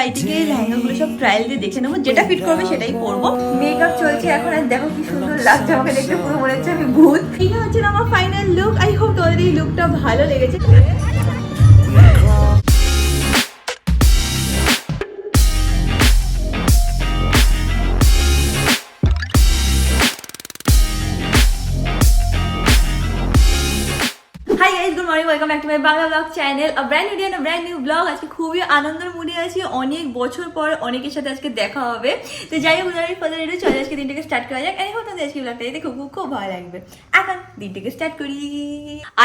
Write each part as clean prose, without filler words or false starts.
বাড়িতে গিয়ে লেহেঙ্গাগুলো সব ট্রায়াল দিয়ে দেখে নেবো, যেটা ফিট করবে সেটাই পরবো। মেকআপ চলছে এখন, আর দেখো কি সুন্দর লাগছে, আমাকে দেখতে পুরো মনে হচ্ছে আমি ভূত। এটা হচ্ছে আমার ফাইনাল লুক। আই হোপ তোমাদের এই লুকটা ভালো লেগেছে। Hi guys, good morning, welcome back to my Bangla blog channel. Brand video and brand new blog. আজকে খুবই আনন্দের মুডে আছি, অনেক বছর পর অনেকের সাথে আজকে দেখা হবে। তো যাই হোক, ফাদার ভিডিও চলে আজকে দিনটাকে স্টার্ট করা যাক। এই হতো আজকে ব্লগটা দেখে খুব খুব ভালো লাগবে। এখন দিনটাকে স্টার্ট করি।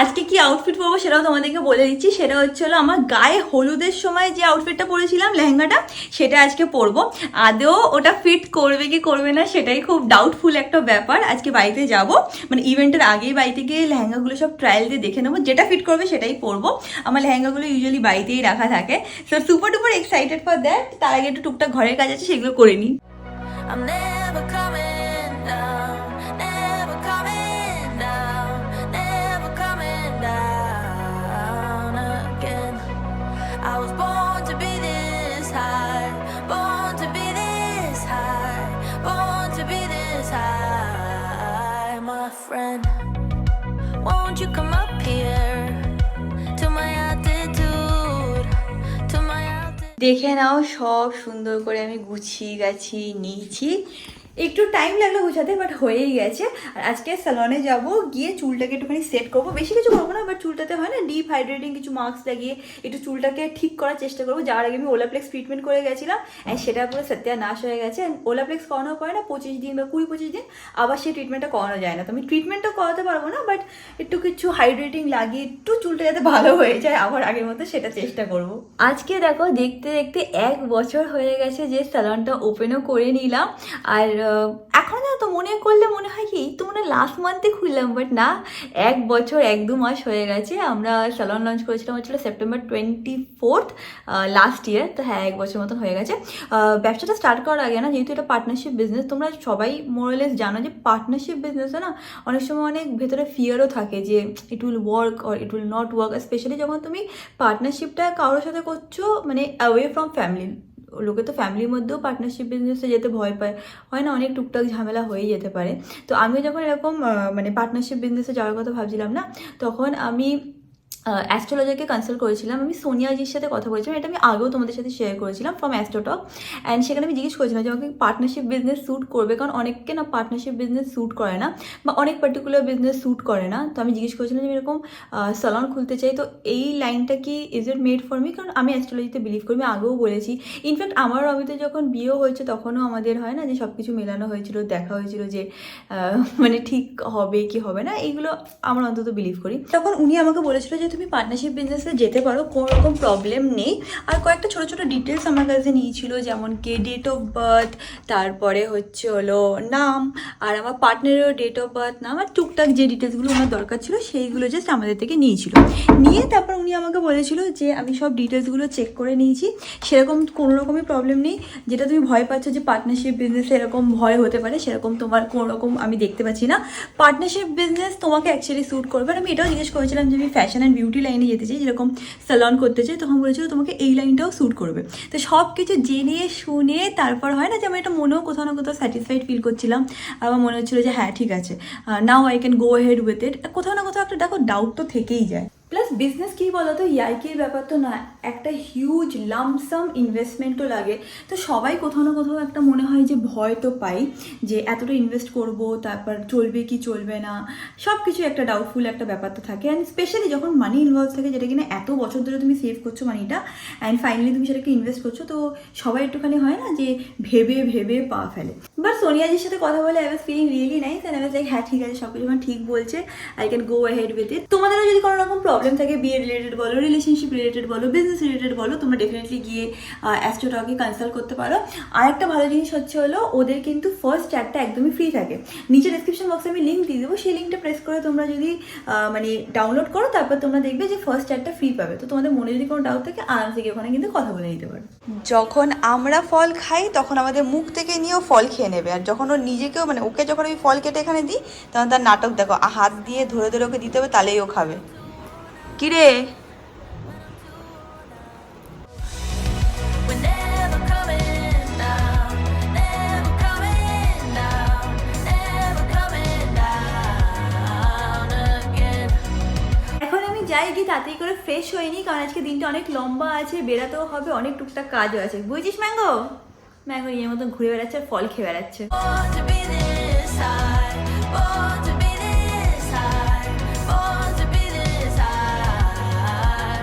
আজকে কি আউটফিট পরবো সেটাও তোমাদেরকে বলে দিচ্ছি। সেটা হচ্ছে হলো আমার গায়ে হলুদের সময় যে আউটফিটটা পরেছিলাম, লেহেঙ্গাটা, সেটা আজকে পরবো। আদৌ ওটা ফিট করবে কি করবে না সেটাই খুব ডাউটফুল একটা ব্যাপার। আজকে বাড়িতে যাব, মানে ইভেন্টের আগেই বাড়িতে গিয়ে লেহেঙ্গাগুলো সব ট্রায়াল দিয়ে দেখে নেবো, যেটা ফিট করবে সেটাই পরবো। আমার লেহেঙ্গাগুলো ইউজুয়ালি বাড়িতেই রাখা থাকে। So super duper excited for that. তার আগে একটু টুকটাক ঘরের কাজ আছে, সেগুলো করে নিই। I'm never coming down, never coming down, never coming down again. I was born to be this high, born to be this high, born to be this high, my friend. Won't you come up here to my altitude, to my altitude? দেখে নাও, সব সুন্দর করে আমি গুছিয়ে গাছি নিয়েছি। একটু time লাগলো গুছাতে, বাট হয়েই গেছে। আর আজকে স্যালনে যাব, গিয়ে চুলটাকে একটুখানি সেট করবো। বেশি কিছু করবো না, বাট চুলটাতে হয় না ডিপ হাইড্রেটিং কিছু মাস্ক লাগিয়ে একটু চুলটাকে ঠিক করার চেষ্টা করবো। যাওয়ার আগে আমি ওলাপ্লেক্স ট্রিটমেন্ট করে গেছিলাম, অ্যান্ড সেটা পুরো সত্যানাশ হয়ে গেছে। অ্যান্ড ওলাপ্লেক্স করানোর পরে না 25 দিন বা 20-25 দিন আবার সেই ট্রিটমেন্টটা করানো যায় না। তো আমি ট্রিটমেন্টটা করাতে পারবো না, বাট একটু কিছু হাইড্রেটিং লাগিয়ে একটু চুলটা যাতে ভালো হয়ে যায় আবার আগের মতো, সেটা চেষ্টা করবো। আজকে দেখো, দেখতে দেখতে 1 বছর হয়ে গেছে যে স্যালনটা ওপেনও করে নিলাম। আর এখন তো মনে করলে মনে হয় কি তো মনে লাস্ট মান্থে খুললাম, বাট না, 1 বছর 1-2 মাস হয়ে গেছে। আমরা স্যালন লঞ্চ করেছিলাম হচ্ছিল সেপ্টেম্বর 24th লাস্ট ইয়ার। তো হ্যাঁ, 1 বছর মতন হয়ে গেছে। ব্যবসাটা স্টার্ট করার আগে না, যেহেতু এটা পার্টনারশিপ বিজনেস, তোমরা সবাই মোরালেস জানো যে পার্টনারশিপ বিজনেসে না অনেক সময় অনেক ভেতরে ফিয়ারও থাকে যে it will work or it will not work. Specially যখন তুমি পার্টনারশিপটা কারোর সাথে করছো, মানে অ্যাওয়ে ফ্রম ফ্যামিলি। লোকে তো ফ্যামিলির মধ্যেও পার্টনারশিপ বিজনেসে যেতে ভয় পায়, হয় না, অনেক টুকটাক ঝামেলা হয়ে যেতে পারে। তো আমিও যখন এরকম মানে পার্টনারশিপ বিজনেসে যাওয়ার কথা ভাবছিলাম না, তখন আমি অ্যাস্ট্রোলজারকে কনসাল্ট করেছিলাম। আমি সোনিয়াজির সাথে কথা বলেছিলাম, এটা আমি আগেও তোমাদের সাথে শেয়ার করেছিলাম ফ্রম অ্যাস্ট্রোটক। অ্যান্ড সেখানে আমি জিজ্ঞেস করেছিলাম যে আমাকে পার্টনারশিপ বিজনেস স্যুট করবে, কারণ অনেককে না পার্টনারশিপ বিজনেস স্যুট করে না, বা অনেক পার্টিকুলার বিজনেস স্যুট করে না। তো আমি জিজ্ঞেস করেছিলাম যে এরকম স্যালন খুলতে চাই, তো এই লাইনটা কি is it made for me, কারণ আমি অ্যাস্ট্রোলজিতে বিলিভ করি। আমি আগেও বলেছি, ইনফ্যাক্ট আমার অবিতে যখন বিয়েও হয়েছে তখনও আমাদের হয় না যে সব কিছু মেলানো হয়েছিল, দেখা হয়েছিল যে মানে ঠিক হবে কি হবে না, এইগুলো আমার অন্তত বিলিভ করি। তখন উনি আমাকে বলেছিল যে তুমি পার্টনারশিপ বিজনেসে যেতে পারো, কোনো রকম প্রবলেম নেই। আর কয়েকটা ছোটো ছোটো ডিটেলস আমার কাছে নিয়েছিল, যেমন কি ডেট অফ বার্থ, তারপরে হচ্ছে হলো নাম, আর আমার পার্টনারেরও ডেট অফ বার্থ, নাম, আর টুকটাক যে ডিটেলসগুলো আমার দরকার ছিল সেইগুলো জাস্ট আমাদের থেকে নিয়েছিল। নিয়ে তারপর উনি আমাকে বলেছিল যে আমি সব ডিটেলসগুলো চেক করে নিয়েছি, সেরকম কোনো রকমই প্রবলেম নেই। যেটা তুমি ভয় পাচ্ছ যে পার্টনারশিপ বিজনেসে এরকম ভয় হতে পারে, সেরকম তোমার কোনো রকম আমি দেখতে পাচ্ছি না। পার্টনারশিপ বিজনেস তোমাকে অ্যাকচুয়ালি স্যুট করবে। আর আমি এটাও জিজ্ঞেস করেছিলাম যে আমি ফ্যাশন অ্যান্ড বিউটি লাইনে যেতে চাই, যেরকম স্যালন করতে চাই, তখন বলেছিল তোমাকে এই লাইনটাও স্যুট করবে। তো সব কিছু জেনে শুনে তারপর হয় না যে আমি এটা মনেও কোথাও না কোথাও স্যাটিসফাইড ফিল করছিলাম। আমার মনে হচ্ছিলো যে হ্যাঁ ঠিক আছে, now I can go head with it. কোথাও না কোথাও একটা দেখো ডাউট তো থেকেই যায়। প্লাস বিজনেস কী বলো তো, ইয়ার্কির ব্যাপার তো না, একটা হিউজ লামসাম ইনভেস্টমেন্টও লাগে। তো সবাই কোথাও না কোথাও একটা মনে হয় যে ভয় তো পাই যে এতটা ইনভেস্ট করব, তারপর চলবে কি চলবে না, সব কিছু একটা ডাউটফুল একটা ব্যাপার তো থাকে। অ্যান্ড স্পেশালি যখন মানি ইনভলভ থাকে, যেটা কিনা এত বছর ধরে তুমি সেভ করছো মানিটা, অ্যান্ড ফাইনালি তুমি সেটাকে ইনভেস্ট করছো, তো সবাই একটুখানি হয় না যে ভেবে ভেবে পা ফেলে। বাট সোনিয়াজির সাথে কথা বলে I was feeling really nice, and I was like হ্যাঁ ঠিক আছে, সব কিছু যখন ঠিক বলছে I can go ahead with it. তোমাদেরও যদি কোনো রকম প্রবলেম থাকে, বিয়ে রিলেটেড বলো, রিলেশনশিপ রিলেটেড বলো, বিজনেস রিলেটেড বলো, তোমরা ডেফিনেটলি গিয়ে অ্যাস্ট্রোটকে কনসাল্ট করতে পারো। আর একটা ভালো জিনিস হচ্ছে হলো ওদের কিন্তু ফার্স্ট চ্যাটটা একদমই ফ্রি থাকে। নিচে ডেসক্রিপশন বক্সে আমি লিঙ্ক দিয়ে দেবো, সেই লিঙ্কটা প্রেস করে তোমরা যদি মানে ডাউনলোড করো, তারপর তোমরা দেখবে যে ফার্স্ট চ্যাটটা ফ্রি পাবে। তো তোমাদের মনে যদি কোনো ডাউট থাকে আরামসে গিয়ে ওখানে কিন্তু কথা বলে নিতে পারো। যখন আমরা ফল খাই তখন আমাদের মুখ থেকে নিয়েও ফল খেয়ে নেবে, আর যখন ও নিজেকেও মানে ওকে যখন আমি ফল কেটে এখানে দিই, তখন তার নাটক দেখো, হাত দিয়ে ধরে ধরে ওকে দিতে হবে, তাহলেই ও খাবে। কিরে We're never তাই কি তাড়াতাড়ি করে ফ্রেশ হয়নি, কারণ আজকে দিনটা অনেক লম্বা আছে, বেরাতেও হবে, অনেক টুকটাক কাজও আছে, বুঝছিস ম্যাঙ্গো? ম্যাঙ্গো নিজের মতন ঘুরে বেড়াচ্ছে আর ফল খেয়ে বেড়াচ্ছে। Born to be this high, born to be this high, born to be this high.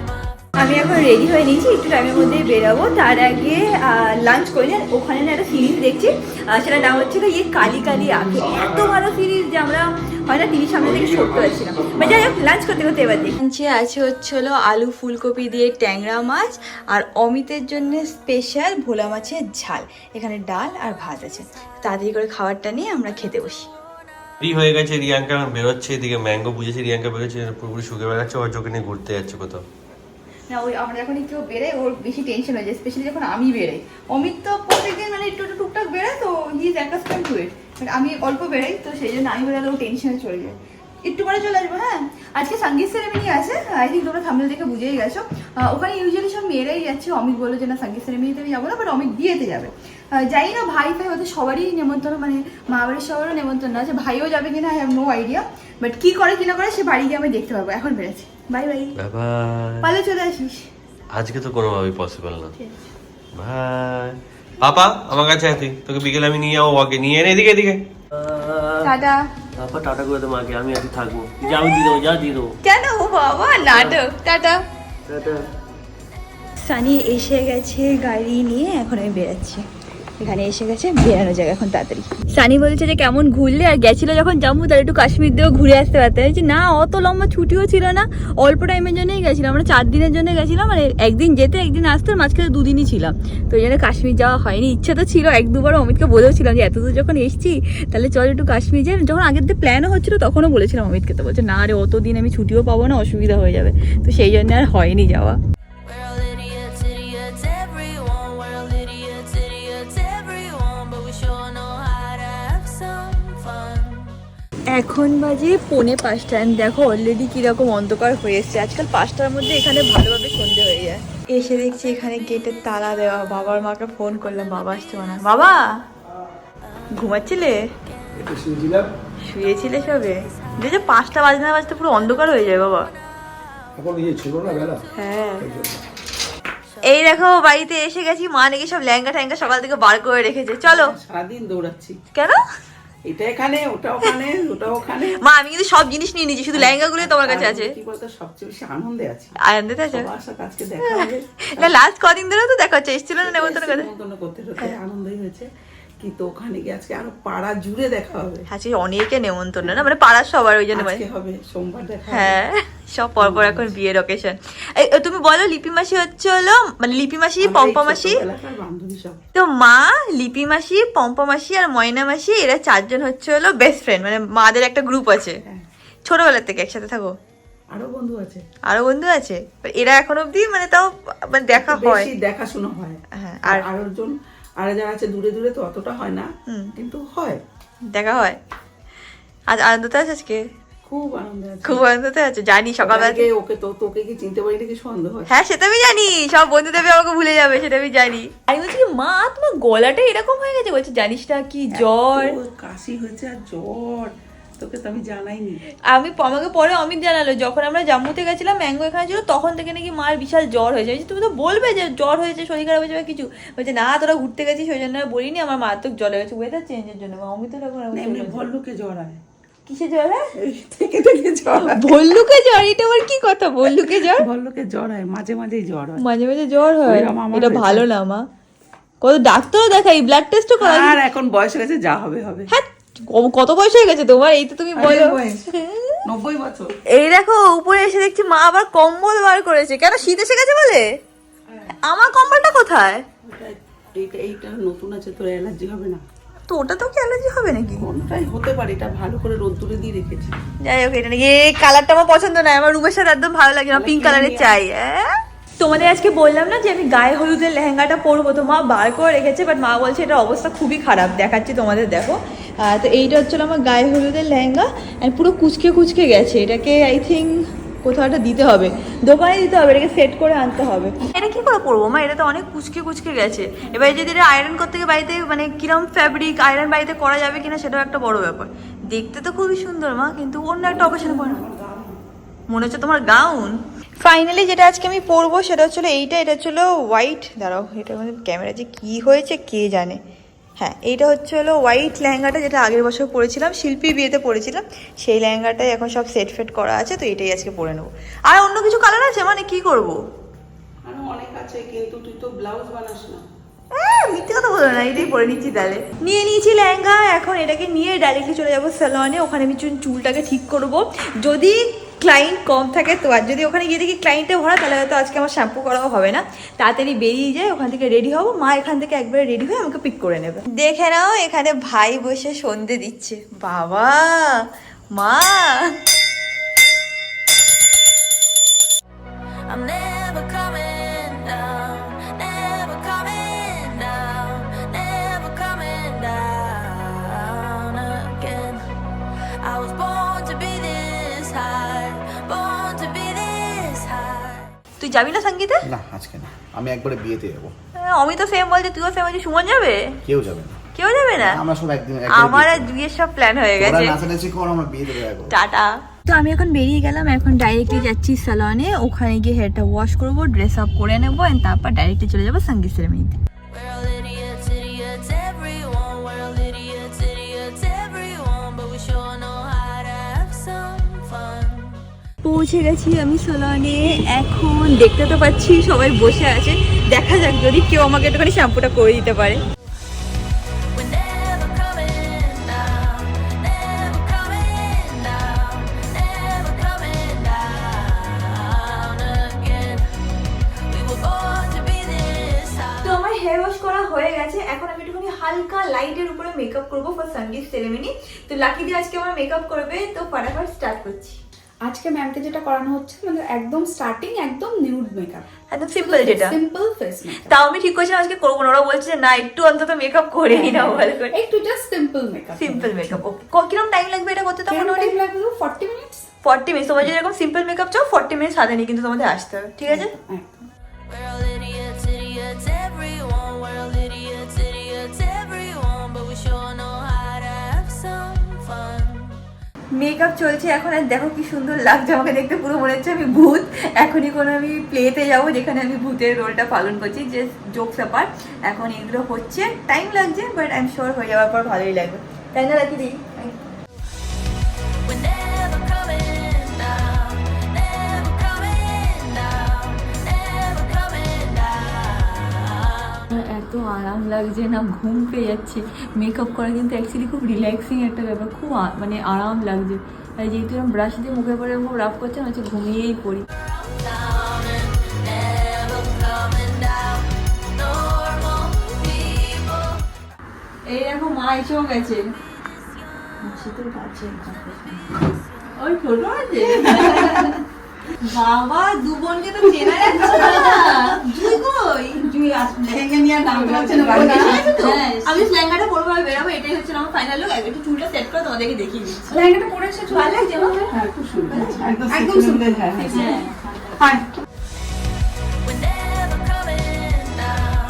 আমি এখন রেডি হয়ে নিয়েছি, একটু টাইমের মধ্যে বেরাবো। তার আগে লাঞ্চ করি। আর ওখানে না একটা সিরিজ দেখছি, সেটার নাম হচ্ছে ইয়ে কালি কালি আঁখে। এত ভালো সিরিজ যে আমরা হয় না টিভির সামনে থেকে সরতে পারছিলাম। যাই হোক, লাঞ্চ করতে করতে এবার দেখি। লাঞ্চে আছে হচ্ছিল আলু ফুলকপি দিয়ে ট্যাংরা মাছ, আর অমিতের জন্য স্পেশাল ভোলা মাছের ঝাল। এখানে ডাল আর ভাত আছে। তাড়াতাড়ি করে খাবারটা নিয়ে আমরা খেতে বসি। ফ্রি হয়ে গেছে, রিয়াঙ্কা এখন বেরোচ্ছে, এদিকে ম্যাঙ্গো বুঝেছে রিয়াঙ্কা বেরোচ্ছে, পুরোপুরি শুকে বেড়াচ্ছে, ওর চোখে নিয়ে ঘুরতে যাচ্ছে কোথাও। না, ওই আমরা যখন কেউ বেরোয় ওর বেশি টেনশন হয়ে যায়, স্পেশালি যখন আমি বেরোই। অমিত তো প্রত্যেকদিন মানে একটু একটু টুকটাক বেরোয়, তো he is accustom two it. But আমি অল্প বেরোই, তো সেই জন্য আমি বেরোলে ও টেনশনে চলে যায়। একটু পরে চলে আসবো। হ্যাঁ, আজকে সঙ্গীত সেরেমনি আছে, আই থিঙ্ক তোমরা থাম্বনেল দেখে বুঝেই গেছো। ওখানে ইউজুয়ালি সব মেয়েরাই যাচ্ছে। অমিত বললো যে না, সঙ্গীত সেরেমনিতে আমি যাবো না, বাট অমিত বিয়েতে যাবে। জানি না ভাই ফাই ওদের সবারই নেমন্তন্ন, মানে মা বাড়ির সবারও নেমন্তন্ন আছে। ভাইও যাবে কিনা I have no idea, but কি করে কিনা করে সে বাড়ি গিয়ে আমি দেখতে পাবো। এখন বেরোচ্ছি, বাই বাই, পালে চলে আসিস। আজকে তো কোনোভাবেই পসিবল না। ভাই পাপা আমার কাছে আয়, তুই তোকে বিকেলে আমি নিয়ে যাবো, ওকে নিয়ে এনে এদিকে এদিকে। টাটা। পাপা টাটা করে তো মাকে, আমি আজকে থাকবো, যাও দিয়ে দেবো, যা দিয়ে দেবো। কেন বাবা, নাটক। টাটা। টাটা। সানি এসে গেছে গাড়ি নিয়ে, এখন আমি বেরাচ্ছি। এখানে এসে গেছে, বেরানো জায়গা এখন তাড়াতাড়ি। সানি বলছে যে কেমন ঘুরলে, আর গেছিল যখন জম্মু, তার একটু কাশ্মীর দিয়েও ঘুরে আসতে পারতে। যে না, অত লম্বা ছুটিও ছিল না, অল্প টাইমের জন্যই গেছিলাম। আমরা 4 দিনের জন্য গেছিলাম, মানে একদিন যেতে একদিন আসতে, মাঝখানে 2 দিনই ছিলাম। তো ওই জন্য কাশ্মীর যাওয়া হয়নি। ইচ্ছা তো ছিল, 1-2বার অমিতকে বলেওছিলাম যে এত দূর যখন এসছি তাহলে চল একটু কাশ্মীর যাই। যখন আগের দিন প্ল্যানও হচ্ছিল তখনও বলেছিলাম অমিতকে, তো বলছে না রে, অত দিন আমি ছুটিও পাবো না, অসুবিধা হয়ে যাবে। তো সেই জন্য আর হয়নি যাওয়া। We're all idiots, idiots, everyone. We're all idiots, idiots, everyone. But we sure know how to have some fun. এখন বাজে 4:45। দেখো অলরেডি কিরকম অন্ধকার হয়ে এসছে। আজকাল 5টার মধ্যে এখানে ভালোভাবে সন্ধে হয়ে যায়। এসে দেখছি এখানে গেটের তালা দেওয়া। বাবার মাকে ফোন করলাম, বাবা আসছে না। বাবা ঘুমাচ্ছিলে? শুয়েছিলে সবে? দেখছো 5টা বাজতে না বাজতে পুরো অন্ধকার হয়ে যায় বাবা। এখন ইয়ে ছিল না বেলা। হ্যাঁ, এই দেখো বাড়িতে এসে গেছি। মা নাকি সব ল্যাঙ্গা ট্যাঙ্গা সকাল থেকে বার করে রেখেছে। চলো। সারাদিন দৌড়াচ্ছি, কেন? এটা এখানে ওটা ওখানে ওটা ওখানে। মা আমি কিন্তু সব জিনিস নিয়ে নিয়েছি, শুধু ল্যাঙ্গা গুলোই তোমার কাছে আছে। কি বলতো, সবচেয়ে বেশি আনন্দে আছি। আনন্দে আছে? সবার সাথে আজকে দেখা হবে। না, লাস্ট কদিন ধরে তো দেখা হচ্ছে, এসেছিল না নেমন্তন্ন করতে। নেমন্তন্ন করতে করতে আনন্দই হয়েছে, কিন্তু ওখানে গিয়ে আজকে আরো পাড়া জুড়ে দেখা হবে। আজকে অনেকে নেমন্তন্ন, না মানে পাড়ার সবার, ওই জন্য। আজকে হবে সোমবার দেখা হবে। হ্যাঁ, সব পরপর এখন বিয়ের অকেশন। তুমি বলো, লিপি মাসি হচ্ছে হলো, মানে লিপি মাসি, আমরা এই পম্পা মাসি, ছোটবেলাকার বান্ধবী সব। তো মা, লিপি মাসি, পম্পা মাসি আর ময়না মাসি, এরা 4 জন হচ্ছে হলো বেস্ট ফ্রেন্ড, মানে মাদের একটা গ্রুপ আছে। হ্যাঁ, ছোটবেলা থেকে একসাথে থাকো। আরো বন্ধু আছে, আরো বন্ধু আছে, এরা এখন অব্দি মানে তাও মানে দেখা হয়। বেশি দেখাশোনা হয়। হ্যাঁ, আর আর আরেকজন আর যারা আছে দূরে দূরে, তো অতটা হয় না, কিন্তু হয়, দেখা হয়। আজ আনন্দতে আছে আজকে? খুব আনন্দে আছে, খুব আনন্দতে আছে, জানি সকালবেলা। আগে ওকে তো তোকে কি চিনতে পারি নাকি সন্দেহ হয়। হ্যাঁ, সেটা আমি জানি, সব বন্ধুদের আমাকে ভুলে যাবে, সেটা আমি জানি। আমি বলছি কি, মা তোমার গলাটা এরকম হয়ে গেছে? বলছে জানিস না কি জ্বর, এত কাশি হয়েছে আর জ্বর, তোকে তো আমি জানাইনি। আমাকে পরে অমিত জানালো, যখন আমরা জম্মুতে গেছিলাম, ম্যাঙ্গো এখানে ছিল, তখন থেকে নাকি মার বিশাল জ্বর হয়েছে। আমি বলছি, তুমি তো বলবে যে জ্বর হয়েছে, শরীর খারাপ হয়েছে বা কিছু। বলছে না, তোরা ঘুরতে গেছিস ওই জন্য আর বলিনি, আমার মারাত্মক জ্বর হয়েছে ওয়েদার চেঞ্জের জন্য। অমিত এমনি ভল্লুকে জ্বর হয়, কিসে জ্বর হয়? এই থেকে থেকে জ্বর হয়। ভল্লুকে জ্বর? এটা আবার কি কথা, ভল্লুকে জ্বর? ভল্লুকে জ্বর হয়, মাঝে মাঝেই জ্বর হয়। মাঝে মাঝে জ্বর হয়? ওইরকম আমার এটা হয়েছে। ভালো না মা, কত ডাক্তারও দেখাই, ব্লাড টেস্টও করা। আর এখন বয়স হয়ে গেছে, যা হবে হবে। হ্যাঁ, কত বয়স হয়ে গেছে তোমার? এই তো তুমি বলো। 90 বছর। এই দেখো উপরে এসে দেখছি মা আবার কম্বল বার করেছে। কেন, শীত এসে গেছে বলে? আমার কম্বলটা কোথায়? এইটা নতুন আছে, তোর অ্যালার্জি হবে না তো ওটা তো কি অ্যালার্জি হবে নাকি? কোনটাই হতে পারে, এটা ভালো করে রোদ্দুরে দিয়ে রেখেছি। যাই হোক, এটা নাকি এই কালারটা আমার পছন্দ নয়, আমার রুমের সাথে একদম ভালো লাগে না, পিঙ্ক কালারের চাই। তোমাদের আজকে বললাম না যে আমি গায়ে হলুদের লেহেঙ্গাটা পরবো, তো মা বার করে রেখেছে, বাট মা বলছে এটা অবস্থা খুবই খারাপ, দেখাচ্ছি তোমাদের, দেখো। তো এইটা হচ্ছিল আমার গায়ে হলুদের লেহেঙ্গা, আর পুরো কুচকে কুচকে গেছে। এটাকে আই থিঙ্ক কোথাও একটা দিতে হবে, দোকানে দিতে হবে, এটাকে সেট করে আনতে হবে। এটা কি করে পরবো মা? এটা তো অনেক কুচকে কুচকে গেছে। এবার যদি এটা আয়রন করতে গিয়ে বাড়িতে, মানে কিরম ফ্যাব্রিক আয়রন বাড়িতে করা যাবে কিনা সেটাও একটা বড় ব্যাপার। দেখতে তো খুবই সুন্দর মা, কিন্তু অন্য একটা অকেশনে পরে মনে হচ্ছে তোমার গাউন। ফাইনালি যেটা আজকে আমি পরবো সেটা হচ্ছিলো এইটা, এটা হচ্ছিলো হোয়াইট, দাঁড়াও এটার মধ্যে ক্যামেরা যে কী হয়েছে কে জানে। হ্যাঁ, এইটা হচ্ছে হলো হোয়াইট লেহেঙ্গাটা, যেটা আগের বছর পরেছিলাম, শিল্পী বিয়েতে পরেছিলাম, সেই লেহেঙ্গাটাই এখন সব সেট ফেট করা আছে, তো এটাই আজকে পরে নেবো। আর অন্য কিছু কালার আছে মানে কি করবো? আরো অনেক আছে, কিন্তু তুই তো ব্লাউজ বানাস না। মিথ্যে কথা বলো না, এটাই পরে নিচ্ছি তাহলে। নিয়ে নিয়েছি লেহেঙ্গা, এখন এটাকে নিয়ে ডাইরেক্টলি চলে যাবো স্যালনে, ওখানে আমি চুলটাকে ঠিক করবো। যদি ক্লায়েন্ট কম থাকে তো, আর যদি ওখানে গিয়ে দেখি ক্লায়েন্টে ভরা, তাহলে হয়তো আজকে আমার শ্যাম্পু করাও হবে না, তাড়াতাড়ি বেরিয়ে যায়, ওখান থেকে রেডি হবো, মা এখান থেকে একবারে রেডি হয়ে আমাকে পিক করে নেবে। দেখে নাও এখানে ভাই বসে সন্ধে দিচ্ছে, বাবা মা। I'm never coming down, never coming down, never coming down again. I was born to be this high, born to be this high. তুই যাবি না সঙ্গীতে? না আজকে না, আমি একবারে বিয়েতে যাবো। আমি তো সেম বলছি, তুইও সেম বলছি, সুমন যাবে? কেউ যাবে না, কেউ যাবে না? আমরা সব একদিন আমার আর বিয়ের সব প্ল্যান হয়ে গেছে। নাচানাচি কর, আমরা বিয়েতে যাবো। টাটা। তো আমি এখন বেরিয়ে গেলাম, এখন ডাইরেক্টলি যাচ্ছি স্যালনে, ওখানে গিয়ে হেয়ারটা ওয়াশ করবো, ড্রেস আপ করে নেবো, এন্ড তারপর ডাইরেক্টলি চলে যাবো সঙ্গীত সেরেমনিতে। We're all idiots, idiots, everyone. We're all idiots, idiots, everyone. But we sure know how to have some fun. পৌঁছে গেছি আমি স্যালনে, এখন দেখতে তো পাচ্ছি সবাই বসে আছে, দেখা যাক যদি কেউ আমাকে একটুখানি শ্যাম্পুটা করে দিতে পারে। We're never coming down, never coming down, never coming down again. We were born to be this high. তো আমার হেয়ার ওয়াশ করা হয়ে গেছে, এখন আমি একটুখানি হালকা লাইটের উপরে মেকআপ করবো ফর সঙ্গীত সেরেমনি। তো লাকি দিয়ে আজকে আমার মেকআপ করবে, তো ফটাফট স্টার্ট করছি। আজকে ম্যামকে যেটা করানো হচ্ছে মানে একদম স্টার্টিং একদম নিউড মেকআপ, একদম সিম্পল, যেটা সিম্পল ফেস মেকআপ। তাও আমি ঠিক করছিলাম আজকে করবো না, ওরা বলছে যে না একটু অন্তত মেকআপ করে নি না ভালো করে। একটু just simple makeup, simple makeup. Okay, কিরকম টাইম লাগবে এটা করতে? তো মোটামুটি টাইম লাগবে 40 মিনিটস। 40 মিনিট। তোমার যদি এরকম সিম্পল মেকআপ চাও 40 মিনিট হাতে নিয়ে কিন্তু তোমাদের আসতে হবে, ঠিক আছে? একদম। We're all idiots, idiots, everyone. We're all idiots, idiots, everyone. But we sure know how to have some fun. Makeup চলছে এখন, আর দেখো কি সুন্দর লাগছে আমাকে দেখতে, পুরো মনে হচ্ছে আমি ভূত। এখনই কোনো আমি প্লেতে যাবো যেখানে আমি ভূতের রোলটা পালন করছি, যে জোকস ব্যাপার। এখন এগুলো হচ্ছে, টাইম লাগছে, বাট আই এম শিওর হয়ে যাওয়ার পর ভালোই লাগবে, তাই না রাখি দিই? We're never coming down, never coming down, never coming down. এত আরাম লাগছে না, ঘুম পেয়ে যাচ্ছে। মেকআপ করা কিন্তু অ্যাকচুয়ালি খুব রিল্যাক্সিং একটা ব্যাপার, খুব মানে আরাম লাগছে। আর যেহেতু এরকম ব্রাশ দিয়ে মুখে পরে খুব রাফ করছে, হচ্ছে ঘুমিয়েই পড়ি। Down and never coming down. Normal people. এই দেখো মা এসেও গেছে। ওই ছোট আছে বাবা, দু বোনকে তো চেনা যাচ্ছে না। জুই কই? জুই আসলে লেহেঙ্গা নিয়ে নামতে পারছে না। আমি লেহেঙ্গাটা পরবো, আমি বেরাবো, এটাই হচ্ছে আমার ফাইনাল লুক। একটু চুলটা সেট করে তোমাদেরকে দেখিয়ে দিচ্ছি। লেহেঙ্গাটা পরে এসেছো, ভালো লাগছে মা? হ্যাঁ, খুব সুন্দর, একদম একদম সুন্দর। হ্যাঁ হ্যাঁ। হ্যাঁ। We're never coming down,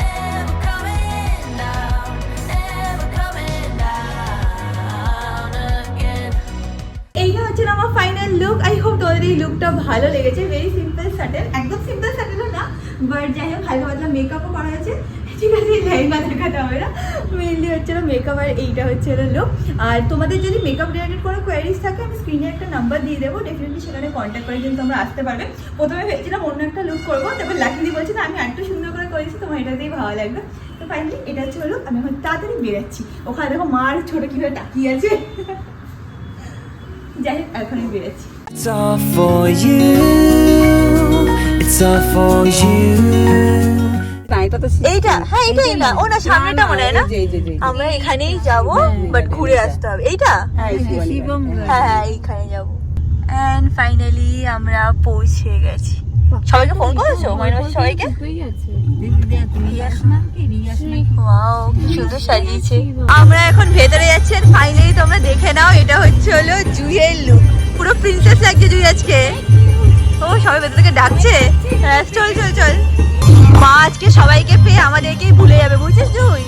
never coming down, never coming down again. এইটা হচ্ছে আমার ফাইনাল লুক। আই হোপ তোমাদের এই লুকটা ভালো লেগেছে। ভেরি সিম্পল স্যাটেল, একদম সিম্পল স্যাটেলও না, বাট যাই হোক হালকা পাতলা মেকআপও করা হয়েছে, ঠিক আছে? লেহেঙ্গা দেখাতে হবে না, মেনলি হচ্ছে মেকআপ, আর এইটা হচ্ছে লুক। আর তোমাদের যদি মেকআপ রিলেটেড কোনো কোয়ারিজ থাকে, আমি স্ক্রিনে একটা নাম্বার দিয়ে দেবো, ডেফিনেটলি সেখানে কন্ট্যাক্ট করে কিন্তু তোমরা আসতে পারবে। প্রথমে ভেবেছিলাম অন্য একটা লুক করবো, তারপর লাকিলি বলছি না আমি একটু সুন্দর করে করেছি, তোমার এটাতেই ভালো লাগবে। তো ফাইনালি এটা হচ্ছে লুক। আমি এখন তাড়াতাড়ি বেরাচ্ছি। ওখানে দেখো মার ছোটো কীভাবে তাকিয়ে আছে। যাই হোক এখন আমি বেরাচ্ছি। It's all for you. It's all for you. না, এটা তো এইটা, হ্যাঁ এইটাই না, ও না সামনেটা মনে হয় না, এই যে, এই যে। আমরা এখানেই যাবো, বাট ঘুরে আসতে হবে। এইটা হ্যাঁ, শিবম। হ্যাঁ হ্যাঁ এইখানে যাবো। এন্ড ফাইনালি আমরা পৌঁছে গেছি। সবাইকে ফোন করেছো? সবাইকে? ওয়াও, কি সুন্দর সাজিয়েছে। আমরা এখন ভেতরে যাচ্ছি, আর ফাইনালি তোমরা দেখে নাও, এটা হচ্ছে হলো জুইয়ের লুক। পুরো প্রিন্সেস লাগছে জুই আজকে। ও সবাই ভেতর থেকে ডাকছে। হ্যাঁ, চল চল চল। মা আজকে সবাইকে পেয়ে আমাদেরকেই ভুলে যাবে, বুঝছিস জুই?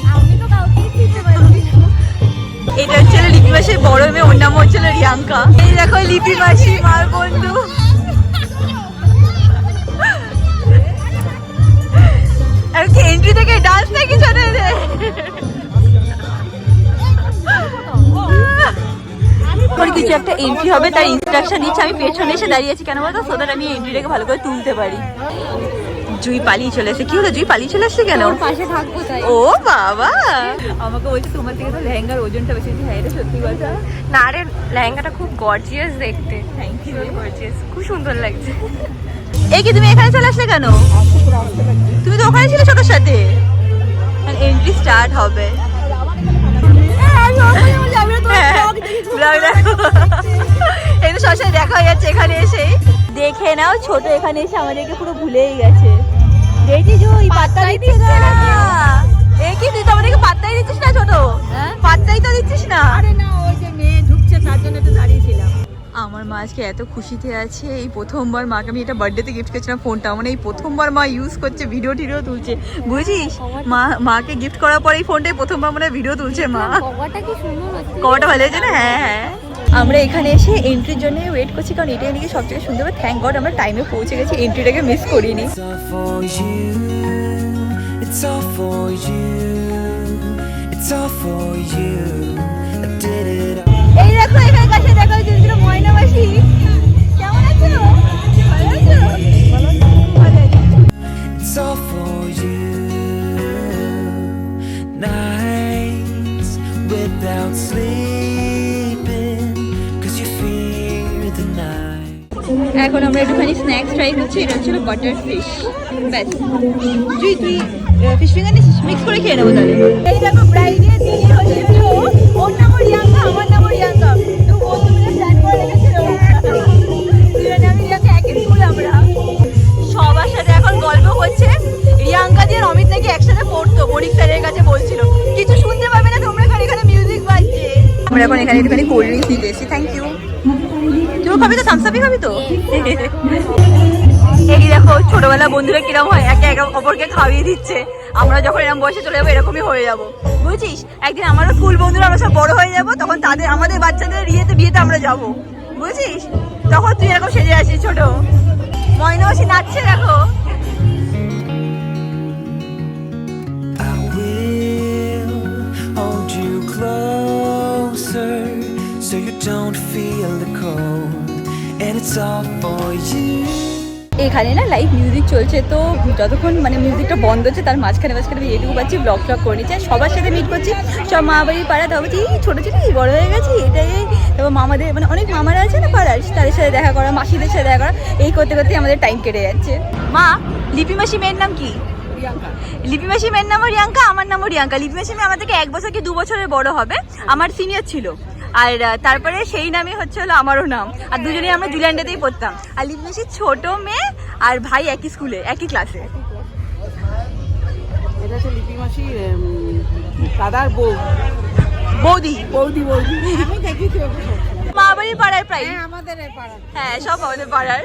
এটা হচ্ছে লিপি মাসির বড় মেয়ে, ওর নাম হচ্ছে রিয়াঙ্কা। এই দেখো লিপি মাসি, মার বন্ধু। আর কি এন্ট্রি থেকে ডান্স নাকি চলে কিছু একটা এন্ট্রি হবে তার ইনস্ট্রাকশন দিচ্ছে। আমি পেছনে এসে দাঁড়িয়েছি কেন বলতো, সো দ্যাট আমি এন্ট্রিটাকে ভালো করে তুলতে পারি। জুই পালিয়ে চলে এসে। কি হলো জুই পালিয়ে চলে আসছে কেন? পাশে থাকবো তাই। ও বাবা, আমাকে বলছে তোমার থেকে তো লেহেঙ্গার ওজনটা বেশি। হ্যাঁ এটা সত্যি কথা। না রে, লেহেঙ্গাটা খুব গর্জিয়াস দেখতে। Thank you. গর্জিয়াস, খুব সুন্দর লাগছে। এই কি তুমি এখানে চলে আসলে কেন? তুমি তো ওখানে ছিলে ছোটোর সাথে। এন্ট্রি স্টার্ট হবে। এই তো সবার সাথে দেখা হয়ে যাচ্ছে এখানে এসে। দেখে নাও ছোট এখানে এসে আমাদেরকে পুরো ভুলেই গেছে। দেখি জুই পাত্তাই দিচ্ছে না। এই কি তুই তো আমাদেরকে পাত্তাই দিচ্ছিস না ছোট? পাত্তাই তো দিচ্ছিস না। আরে না, ওই যে মেয়ে ঢুকছে তার জন্য তো দাঁড়িয়েছিলাম। আমার মা আজকে এত খুশিতে আছে। এই প্রথমবার মাকে আমি এটা বার্থডেতে গিফট করেছিলাম ফোনটা, মানে এই প্রথমবার মা ইউজ করছে, ভিডিও টিডিও তুলছে, বুঝিস? মাকে গিফট করার পর এই ফোনটাই প্রথমবার মানে ভিডিও তুলছে মা। কভারটা কি সুন্দর হচ্ছে। কভারটা ভালো হয়েছে না? হ্যাঁ হ্যাঁ। আমরা এখানে এসে এন্ট্রির জন্য ওয়েট করছি, কারণ এটাই নাকি সব থেকে সুন্দর। থ্যাংক গড আমরা টাইমে পৌঁছে গেছি, এন্ট্রিটাকে মিস করিনি। It's all for you. It's all for you. It's all for you. I did it all. এই দেখো এখানে কাছে দেখা হয়েছে ময়না মাসি। কেমন আছো? ভালো আছো? ভালো আছি। It's all for you. Nights without sleeping, 'cause you fear the night. এখন আমরা একটুখানি স্ন্যাক্স ট্রাই করছি। এটা হচ্ছিল বাটার ফিশ। ব্যাস তুই ফিশ ফিঙ্গার নিস, মিক্স করে খেয়ে নেবো তাহলে। এই দেখো ব্রাইডের দিদি হচ্ছে ওর নাম রিয়াঙ্কা, আমার নাম রিয়াঙ্কা। তো বন্ধু মিলে প্ল্যান করে রেখেছিল। দুজনে আমি রিয়াঙ্কা একই স্কুল আমরা। সবার সাথে এখন গল্প করছে। রিয়াঙ্কা দিয়ে অমিত নাকি একসাথে পড়তো, বণিক স্যারের কাছে বলছিল। কিছু শুনতে পাবে না তোমরা, কারণ এখানে মিউজিক বাজছে। আমরা এখন এখানে একটুখানি কোল্ড ড্রিঙ্কস নিতে এসেছি। Thank you. তুই খাবি তো? থামস আপই খাবি তো? এই দেখো ছোটবেলা বন্ধুরা কিরকম হয়, একে একে অপরকে খাওয়িয়ে দিচ্ছে। আমরা যখন এরকম বয়সে চলে যাবো এরকমই হয়ে যাবো, বুঝছিস? একদিন আমারও স্কুল বন্ধুরা আমরা সব বড় হয়ে যাবো, তখন আমাদের বাচ্চাদের বিয়েতে আমরা যাবো, বুঝছিস? তখন তুই এরকম সেজে আসিস ছোট। ময়না মাসি নাচছে দেখো। I will hold you closer so you don't feel the cold, and it's all for you. এখানে না লাইভ মিউজিক চলছে, তো যতক্ষণ মানে মিউজিকটা বন্ধ হচ্ছে তার মাঝখানে আমি এটুকু পাচ্ছি ব্লগ টক করে নিচ্ছি। সবার সাথে মিট করছি, সব মা বাড়ির পাড়া। তবে এই ছোটো ছিল বড় হয়ে গেছি এটাই। তারপর মামাদের মানে অনেক মামারা আছে না পাড়ার, তাদের সাথে দেখা করা, মাসিদের সাথে দেখা করা, এই করতে করতে আমাদের টাইম কেটে যাচ্ছে। মা, লিপি মাসি মেয়ের নাম কি? লিপি মাসি মেয়ের নামও রিয়াঙ্কা, আমার নামও রিয়াঙ্কা। লিপি মাসি মেয়ে আমার থেকে 1 বছর কি 2 বছরের বড় হবে, আমার সিনিয়র ছিল। আর তারপরে সেই নামই হচ্ছে হলো আমারও নাম। আর দুজনেই আমরা জুলিয়ান্ডাতেই পড়তাম। আর লিপি মাসির ছোট মেয়ে আর ভাই একই স্কুলে, একই ক্লাসে। এটা হচ্ছে লিপি মাসি দাদার বৌদি। বৌদি। আমি দেখেছি ওকে সব। মা বাড়ির পাড়ায় প্রায়। আমাদের এই পাড়া। হ্যাঁ সব আমাদের পাড়ার।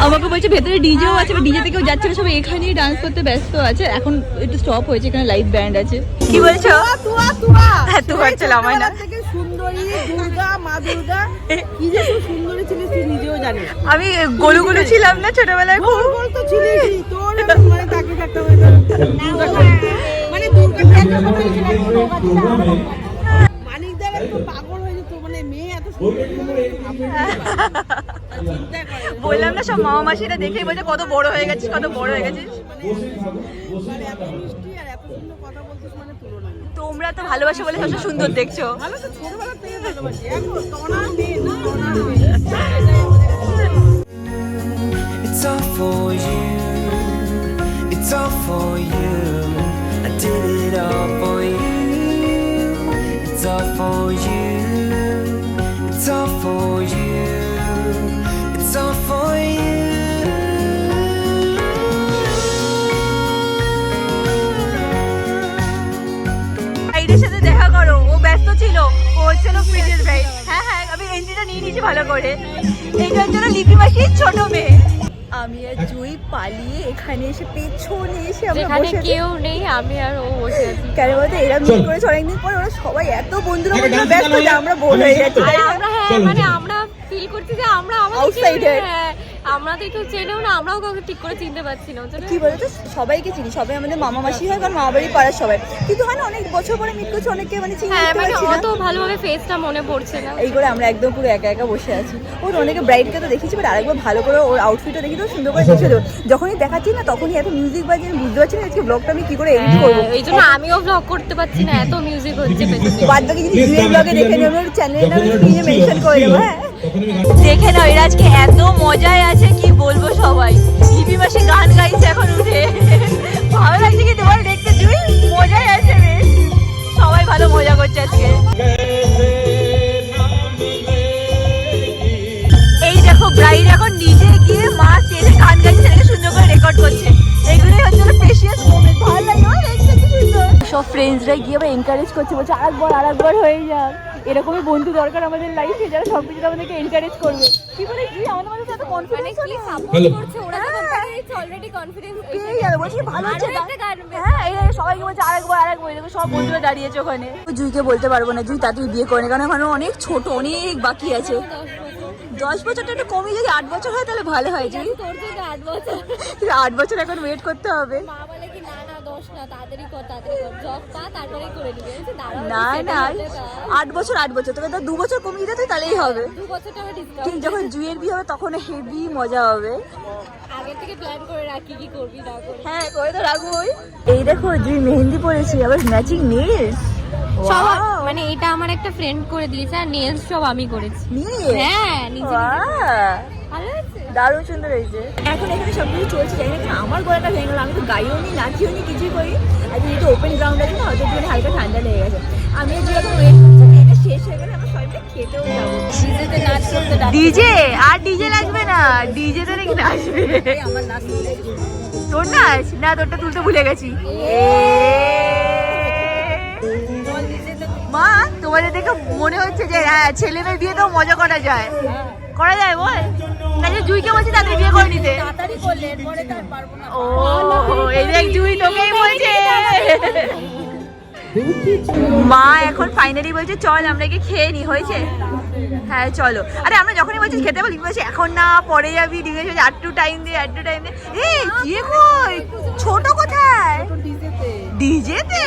আমাকে বলছে ভেতরে ডিজেও আছে, ডিজে থেকেও যাচ্ছে, সবাই এখানেই ডান্স করতে ব্যস্ত আছে। এখন একটু স্টপ হয়েছে, এখানে লাইভ ব্যান্ড আছে। কি বলছো? হ্যাঁ তুই হচ্ছিল আমার না। সুন্দরী দুর্গা, মা দুর্গা কি যে খুব সুন্দরী ছিলিস তুই নিজেও জানিস। আমি গোলু ছিলাম না ছোটবেলায় খুব। গোল তো ছিলিস তোর, মানে তাকে থাকতে হবে মানে দুর্গা মানিকদার একটু পাগল হয়ে যেত, মানে মেয়ে এত সুন্দর। বললাম না সব মামা মাসিরা দেখেই বলছে কত বড় হয়ে গেছিস, কত বড় হয়ে গেছিস। মানে এত মিষ্টি আর এত সুন্দর কথা বলছিস, মানে তুলনা নেই। তোমরা তো ভালোবাসো বলে সবসময় সুন্দর দেখছো। ভালো তো ছোটবেলা থেকে ভালোবাসি, এখন তোনার মেয়ে না তোনার মেয়ে। It's all for you. It's all for you. I did it all for you. It's all for you. It's all for you. It's all for you. ভাইদের সাথে দেখা করো, ও ব্যস্ত ছিল, ও হচ্ছিল ফিটের ভাই। হ্যাঁ আমি এন্ট্রিটা নিয়ে নিয়েছি ভালো করে। এইটার জন্য লিপি মাসির ছোট মেয়ে। আমি আর জুই পালিয়ে এখানে এসে পেছনে এসে আমরা বসে, কেউ নেই, আমি আর ও বসে আছি। কেন বলতে এরা মিট করেছে অনেকদিন পর, ওরা সবাই এত বন্ধুরা মধ্যে ব্যস্ত যে আমরা বোর হয়ে গেছি। আমরা মানে আমরা ফিল করছি যে আমরা Outsider. আমরা তো একটু চেনেও না, আমরাও কাউকে ঠিক করে চিনতে পারছি না। কি বলতো, সবাইকে চিনি, সবাই আমাদের মামা মাসি হয়, কারণ মামা বাড়ি পাড়ার সবাই, কিন্তু হয় না অনেক বছর পরে মিট করছি, অনেককে মানে চিনি হ্যাঁ, উঠতে মানে পারছি না। অত ভালোভাবে ফেসটা মনে পড়ছে না। এই করে আমরা একদম পুরো একা একা বসে আছি। ওর অনেকে ব্রাইডকে তো দেখেছি, বাট আরেকবার ভালো করে ওর আউটফিটটা দেখি তো সুন্দর করে দেখে দেবো। যখনই দেখাচ্ছি না তখনই এত মিউজিক বাজে, আমি বুঝতে পারছি না আজকে ব্লগটা আমি কি করে এডিট করবো। এই জন্য আমিও ব্লগ করতে পারছি না, এত মিউজিক হচ্ছে পেছনে। বাদ বাকি যদি জুয়েল ব্লগে দেখে নেব, ওর চ্যানেলের নামে স্ক্রিনে মেনশন করে দেবো। হ্যাঁ, দেখে নাও, এরা আজকে এত মজায় আছে কি বলবো। সবাই লিপি মাসে গান গাইছে এখন উঠে, ভালো লাগছে কি তোমার দেখতে? জুই মজায় আছে বেশ, সবাই ভালো মজা করছে আজকে। এই দেখো ব্রাইড এখন নিজে গিয়ে মা স্টেজে গান গাইছে, সেটাকে সুন্দর করে রেকর্ড করছে। এইগুলোই হচ্ছে প্রেশিয়াস মোমেন্ট, ভালো লাগে আমার দেখতে কি সুন্দর। সব ফ্রেন্ডসরা গিয়ে আবার এনকারেজ করছে, বলছে আরেকবার হয়ে যাক। এরকমই বন্ধু দরকার আমাদের লাইফে, যারা সবকিছু আমাদেরকে এনকারেজ করবে। কি বলে কি আমাদের মধ্যে এত কনফিডেন্স কি সাপোর্ট করছে ওরা, তো কনফিডেন্স অলরেডি কনফিডেন্স পেয়ে যাবে, বলছি ভালো হচ্ছে গান। হ্যাঁ, এই সবাইকে বলছে আরেকবার এরকম সব বন্ধুরা দাঁড়িয়েছে ওখানে। জুইকে বলতে পারবো না, জুই তাড়াতাড়ি বিয়ে করে, কারণ এখন অনেক ছোট, অনেক বাকি আছে। 10 বছরটা একটু কমে, যদি 8 বছর হয় তাহলে ভালো হয়। জুই তোর তো 8 বছর, 8 বছর এখন ওয়েট করতে হবে। মা বলে কি না 10 না, তাড়াতাড়ি কর জব পা, তারপরে করে নিবি। দাঁড়াও না 8 বছর তোকে তো 2 বছর কমিয়ে দিতে তাহলেই হবে। 2 বছরটা আমি ডিসকাউন্ট, কিন্তু যখন জুইয়ের বিয়ে হবে তখন হেভি মজা হবে। আগে থেকে প্ল্যান করে রাখি কি করবি না করবি। হ্যাঁ, করে তো রাখবোই। এই দেখো জুই মেহেন্দি পরেছি, আবার ম্যাচিং নেলস। সব মানে এটা আমার একটা ফ্রেন্ড করে দিয়েছে, আর নেলস সব আমি করেছি। হ্যাঁ, নিজে ভালো আছে, দারুণ সুন্দর হয়েছে। এখন এখানে সবকিছু চলছে, জানি না কেন আমার গলাটা ভেঙে গেল। আমি তো গাইও নি, নাচিও নি, কিছুই করি। আর যেহেতু ওপেন গ্রাউন্ড আছে না, হয়তো একটু হালকা ঠান্ডা লেগে গেছে। আমি যে এখন ওয়েট করছি, এটা শেষ হয়ে গেলে আমরা সবাই খেতেও যাবো। ডিজেতে নাচ করতে ডিজে আর ডিজে লাগবে না, ডিজে তো নাকি নাচবে। আমার নাচ তোর নাচ না, তোরটা তুলতে ভুলে গেছি। মা, তোমাদের দেখে মনে হচ্ছে যে হ্যাঁ, ছেলে মেয়ের বিয়ে তো মজা করা যায় বল। তাহলে জুইকে বলছি তাদের বিয়ে করে নিতে। তাড়াতাড়ি করলে এরপরে তো আর পারবো না। ও, এই দেখ জুই তোকেই বলছে। মা এখন ফাইনালি বলছে চল আমরা কি খেয়ে নি, হয়েছে? হ্যাঁ চলো। আরে আমরা যখনই বলছি খেতে বলি, বলছি এখন না, পরে যাবি। ডিমেশ বলছে আটটু টাইম দে। এই গিয়ে কই, ছোট কোথায়? ডিজেতে,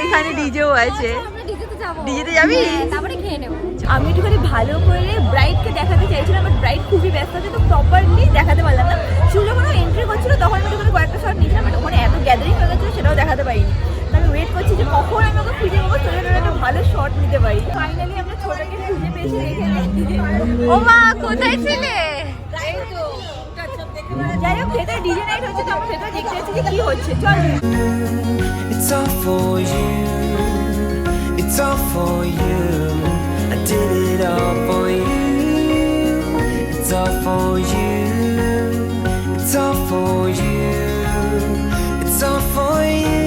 এখানে ডিজেও আছে। আমরা ডিজেতে যাবো। ডিজেতে যাবি? তারপরে খেয়ে নেব। আমি একটুখানি ভালো করে ব্রাইডকে দেখাতে চাইছিলাম, বাট ব্রাইড খুবই ব্যস্ত আছে, তো প্রপারলি দেখাতে পারলাম না। শুধু যখন এন্ট্রি করছিল তখন আমি ওখানে কয়েকটা শট নিয়েছিলাম, বাট ওখানে এত গ্যাদারিং হয়ে গেছিলো সেটাও দেখাতে পারিনি। তো আমি ওয়েট করছি যে কখন আমি ওকে খুঁজে পাবো, ছোটো একটা ভালো শট নিতে পারি। ফাইনালি আমরা ছোটকে খুঁজে পেয়েছি এখানে। ও মা, কোথায় ছিলে? যাই হোক, ভেতরে ডিজে নাইট হচ্ছে, তো আমরা ভেতরে দেখতে পাচ্ছি যে কি হচ্ছে। চল। It's all for you. It's all for you. I did it all for you. It's all for you. It's all for you. It's all for you.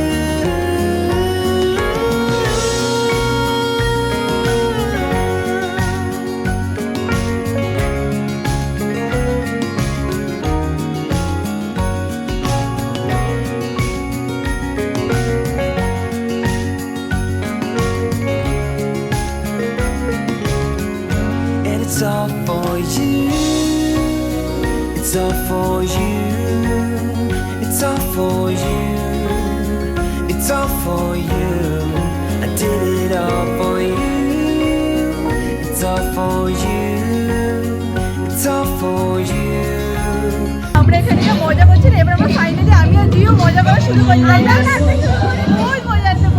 It's all for you. It's all for you. It's all for you. It's all for you. I did it all for you. It's all for you. It's all for you. আমরা এখানে মজা করছি, এবার আমরা finally আমি আর জিও মজা করা শুরু করছি। বহুত মজা আছে।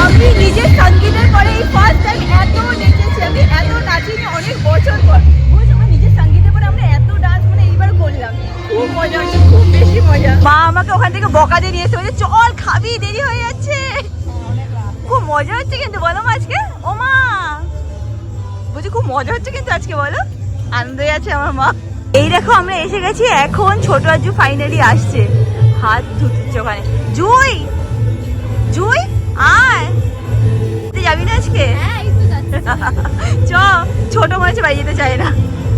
আমি নিজের সঙ্গীতের পরে এই ফার্স্ট টাইম এত নেচেছি, আমি এত নাচিনি অনেক বছর পর। বুঝছো, আমার নিজের সঙ্গীতের পরে আমরা এত ডান্স মানে এইবার করলাম, খুব মজা হচ্ছে, খুব বেশি মজা। মা আমাকে ওখান থেকে বকা দিয়ে নিয়ে এসে বলছে চল খাবি, দেরি হয়ে যাচ্ছে। খুব মজা হচ্ছে কিন্তু, বলো মা আজকে। ও মা বলছি খুব মজা হচ্ছে কিন্তু আজকে, বলো। আনন্দই আছে আমার মা। এই দেখো আমরা এসে গেছি, এখন ছোট আজু ফাইনালি আসছে, হাত ধুচ্ছে ওখানে। জুই, জুই আয়, তুই যাবি না আজকে? হ্যাঁ, এই তো যাচ্ছি। চ ছোট মনে হচ্ছে বাড়ি যেতে চায় না।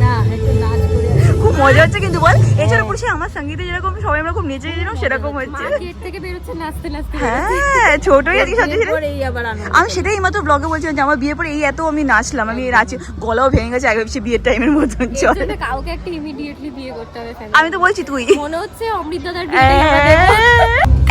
না একটু নাচ করে খুব মজা হচ্ছে কিন্তু বল এছাড়া পুরুষে আমার সঙ্গীতে যেরকম সবাই আমরা খুব নেচে যেরকম সেরকম হচ্ছে। গেট থেকে বেরোচ্ছে নাচতে নাচতে। হ্যাঁ ছোটই আজকে সত্যি ছিল। পরে এই আবার আনন্দ। আমি সেটাই এইমাত্র ব্লগে বলছিলাম যে আমার বিয়ের পরে এই এত আমি নাচলাম, আমি নাচে গলাও ভেঙে গেছে আগে পিছিয়ে বিয়ের টাইমের মতন। এর চল জন্য কাউকে একটা ইমিডিয়েটলি বিয়ে করতে হবে family। আমি তো বলছি তুই মনে হচ্ছে অমৃত দাদার বিয়েটাই আমরা দেখবো।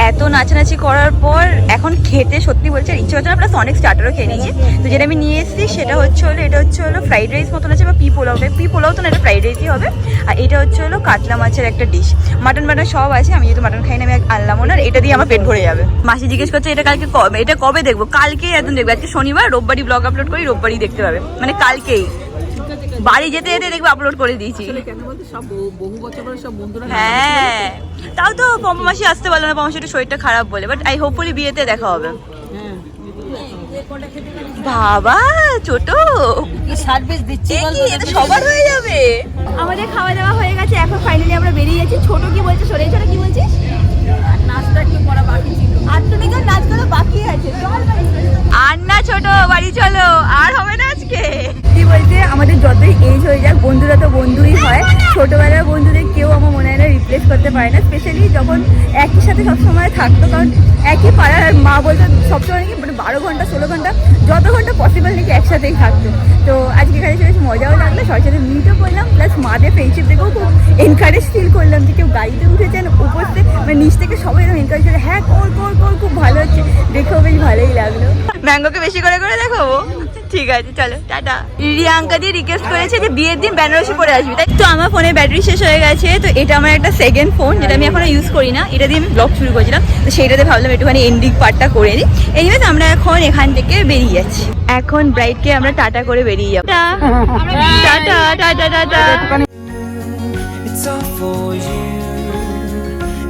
এত নাচানাচি করার পর এখন খেতে সত্যি বলছে আর ইচ্ছে হচ্ছে না, প্লাস অনেক স্টার্টারও খেয়ে নিয়েছি। তো যেটা আমি নিয়ে এসেছি সেটা হচ্ছে হলো এটা হচ্ছে হলো ফ্রাইড রাইস মতন আছে বা P pulao type. P pulao তো না, এটা ফ্রাইড রাইসই হবে। আর এটা হচ্ছে হলো কাতলা মাছের একটা ডিশ, মাটন বাটন সব আছে। আমি যেহেতু মাটন খাই না আমি আনলামও না, এটা দিয়ে আমার পেট ভরে যাবে। মাসি জিজ্ঞেস করছে এটা কালকে কবে, এটা কবে দেখবো? কালকেই একদম দেখবো। আজকে শনিবার, রোববারই ব্লগ আপলোড করি, রোববারই দেখতে পাবে, মানে কালকেই। বাড়ি যেতে যেতে দেখবো আপলোড করে দিয়েছি। কেন বলতে সব বহু বছর পরে সব বন্ধুরা হ্যাঁ তাও তো পম্পা মাসি আসতে পারলো না, পম্পা মাসি একটু শরীরটা খারাপ বলে, বাট আই হোপফুলি বিয়েতে দেখা হবে। বাবা ছোট সার্ভিস দিচ্ছি সবার হয়ে যাবে। আমাদের খাওয়া দাওয়া হয়ে গেছে, এখন ফাইনালি আমরা বেরিয়ে যাচ্ছি। ছোট কি বলছে, সরে ছোট কি বলছিস? নাচটা একটু করা বাকি ছিল। আর তো নাকি নাচ করা বাকি আছে। আর না ছোট বাড়ি চলো, আর হবে না আজকে। কি বলতে আমাদের যতই এজ হয়ে যাক বন্ধুরা তো বন্ধুই হয়। ছোটবেলার বন্ধুদের কেউ আমার মনে হয় না রিপ্লেস করতে পারে না, স্পেশালি যখন একই সাথে সবসময় থাকতো। কারণ একই পাড়ার, আর মা বলতো সবসময় নাকি মানে 12 ঘন্টা 16 ঘন্টা যত ঘন্টা পসিবল নাকি একসাথেই থাকতো। তো আজকে এখানে এসে বেশ মজাও লাগলো, সবার সাথে মিটও করলাম, প্লাস মাদের ফ্রেন্ডশিপ দেখেও খুব এনকারেজ ফিল করলাম যে কেউ গাড়িতে উঠেছেন, উপর থেকে মানে নিচ থেকে সবাই এরকম এনকারেজ করে হ্যাঁ কর কর কর, খুব ভালো হচ্ছে, দেখেও বেশ ভালোই লাগলো। ম্যাঙ্গোকে বেশি করে করে দেখাবো, ঠিক আছে চলো টাটা। রিয়াঙ্কা দিয়ে রিকোয়েস্ট করেছে যে বিয়ের দিন বেনারসি পরে আসবি, তাই তো আমার ফোনে ব্যাটারি শেষ হয়ে গেছে। তো এটা আমার একটা সেকেন্ড ফোন, যেটা আমি এখনো ইউজ করি না, এটা দিয়ে আমি ব্লগ শুরু করেছিলাম। তো সেইটাতে ভাবলাম একটুখানি এন্ডিং পার্টটা করে নিই। এনিওয়েজ আমরা এখন এখান থেকে বেরিয়ে যাচ্ছি। এখন ব্রাইডকে আমরা টাটা করে বেরিয়ে যাবো। Tata tata tata. It's all for you.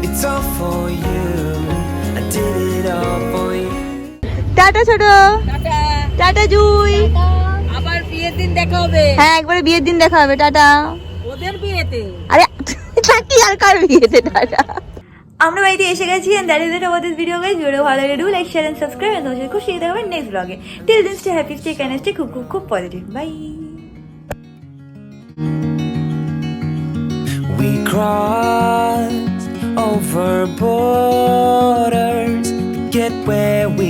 It's all for you. I did it all for you. Tata ছোট, টাটা জুই। আবার বিয়ের দিন দেখা হবে। হ্যাঁ একবারে বিয়ের দিন দেখা হবে, টাটা। ওদের বিয়েতে আরে থাকি আর কার বিয়েতে, টাটা। আমরা বাড়িতে এসে গেছি and that is it about this video guys. Video ভালো লাগে do like share and subscribe and তোমাদের সাথে খুশি দেখা হবে নেক্সট ব্লগে। till then stay happy, stay kind, stay খুব positive. Bye. We crossed over borders to get where we